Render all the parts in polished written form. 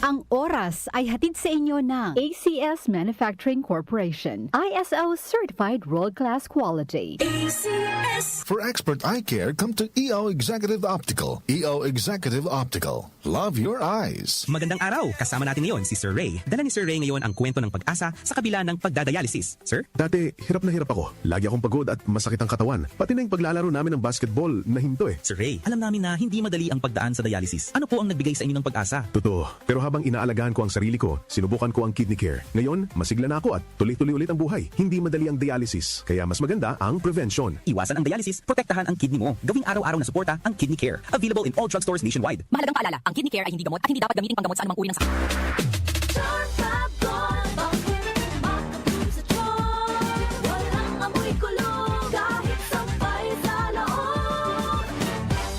Ang oras ay hatid sa inyo ng ACS Manufacturing Corporation. ISO Certified World-Class Quality. ACS. For expert eye care, come to EO Executive Optical. EO Executive Optical. Love your eyes. Magandang araw! Kasama natin ngayon si Sir Ray. Dala ni Sir Ray ngayon ang kwento ng pag-asa sa kabila ng pagdadialysis. Sir? Dati, hirap na hirap ako. Lagi akong pagod at masakit ang katawan. Pati na yung paglalaro namin ng basketball na hinto eh. Sir Ray, alam namin na hindi madali ang pagdaan sa dialysis. Ano po ang nagbigay sa inyo ng pag-asa? Totoo. Pero habang inaalagaan ko ang sarili ko, sinubukan ko ang kidney care. Ngayon, masigla na ako at tuloy-tuloy ulit ang buhay. Hindi madali ang dialysis. Kaya mas maganda ang prevention. Iwasan ang dialysis, protektahan ang kidney mo. Gawing araw-araw na suporta ang kidney care. Available in all drugstores nationwide. Mahalagang paalala, ang kidney care ay hindi gamot at hindi dapat gamitin panggamot sa anumang uri ng sakit.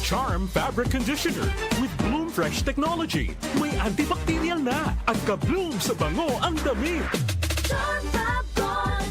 Charm Fabric Conditioner with Bloom Fresh Technology. May antibacterial na at ka-bloom sa bango ang damit. Charm Fab Gold,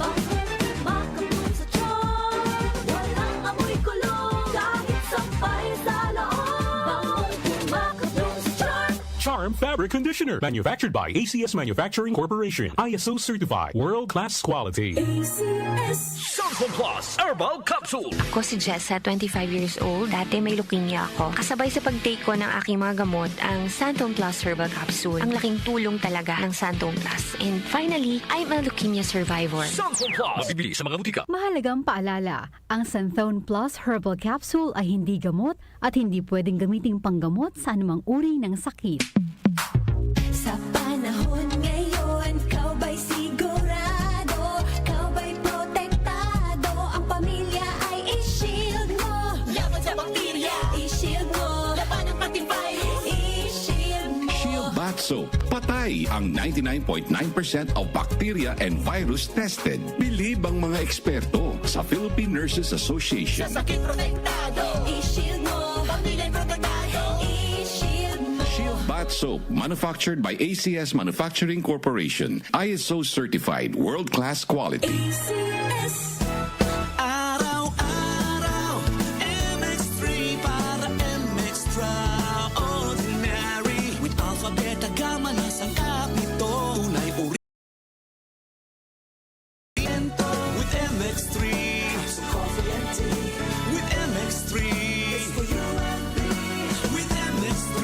makabloom sa charm. Walang amoy kulong, kahit sampay sa loob. Makabloom sa charm. Charm Fabric Conditioner. Manufactured by ACS Manufacturing Corporation. ISO certified. World-class quality. ACS. Santon Plus Herbal Capsule. Ako si Jessa, 25 years old. Dati may leukemia ako. Kasabay sa pag-take ko ng aking mga gamot, ang Santon Plus Herbal Capsule. Ang laking tulong talaga ng Santon Plus. And finally, I'm a leukemia survivor. Santon Plus. Mabibili sa mga butika. Mahalagang paalala, ang Santhone Plus Herbal Capsule ay hindi gamot at hindi pwedeng gamiting panggamot sa anumang uri ng sakit. Sa panahon ngayon, kau ba'y sigurado? Kau ba'y protektado? Ang pamilya ay i-shield mo. Laban sa bakterya, i-shield mo. Laban ng pati virus, i-shield mo. Shield Bath Soap. Patay ang 99.9% of bacteria and virus tested. Bilib ang mga eksperto sa Philippine Nurses Association. Sa sakit protektado, i-shield mo. Pamilya protektado, i-shield mo. Shield Bath Soap, manufactured by ACS Manufacturing Corporation. ISO certified, world-class quality. ACS. Araw-araw, MX3 para MX-Traordinary. With Alpha, Beta, Gamma na sangkap nito. Tunay oriento. With MX3. So coffee and tea. With MX3. It's for you and me. With MX3.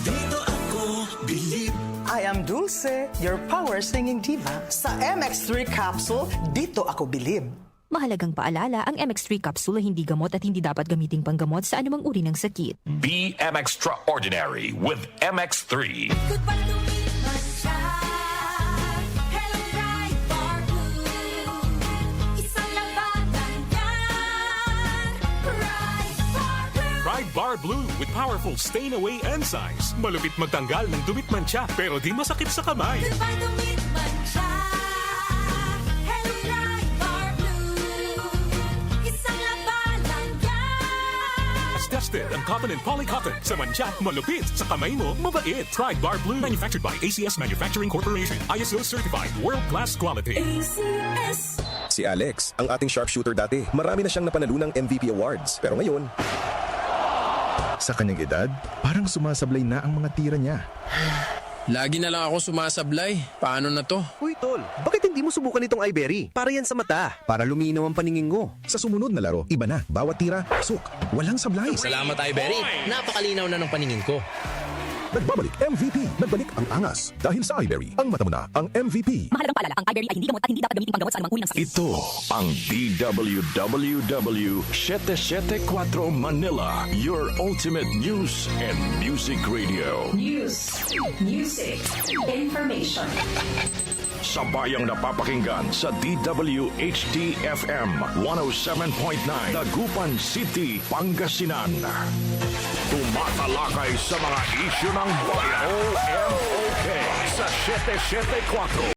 Dito ako bilib. I am Dulce, your power singing diva. Sa MX3 capsule, dito ako bilib. Mahalagang paalala, ang MX3 capsule ay hindi gamot at hindi dapat gamiting panggamot sa anumang uri ng sakit. Be MX-Traordinary with MX3. Good pa lumipas siya. Hello, Pride Bar Blue. Isang labanan yan. Pride Bar Blue. Pride Bar Blue with powerful stain-away enzymes. Malupit magtanggal ng dumit mancha pero di masakit sa kamay. Good pa lumipas siya. Hello, Pride Bar Blue. Isang labanan yan. As tested ang cotton and polycotton. Sa mancha, malupit. Sa kamay mo, mabait. Pride Bar Blue. Manufactured by ACS Manufacturing Corporation. ISO certified. World-class quality. ACS. Si Alex, ang ating sharpshooter dati, marami na siyang napanalunang MVP awards. Pero ngayon, Sa kanyang edad, parang sumasablay na ang mga tira niya. Lagi na lang ako sumasablay. Paano na to? Uy tol, bakit hindi mo subukan itong iBerry? Para yan sa mata, para luminaw ang paningin ko. Sa sumunod na laro, iba na. Bawat tira, pasok. Walang sablay. Salamat, Iberry. Napakalinaw na ng paningin ko. Nagbabalik MVP. Nagbalik ang angas. Dahil sa iBerry, ang mata mo na ang MVP. Mahalagang paalala, ang iBerry ay hindi gamot at hindi dapat gamiting panggamot sa anumang uri ng sakit. Ito ang DWWW 774 Manila, your ultimate news and music radio. News, music, information. Sabayang napapakinggan sa DWHD-FM 107.9 Dagupan City, Pangasinan. Tumatalakay sa mga isyu ng bayan. OMOK sa 774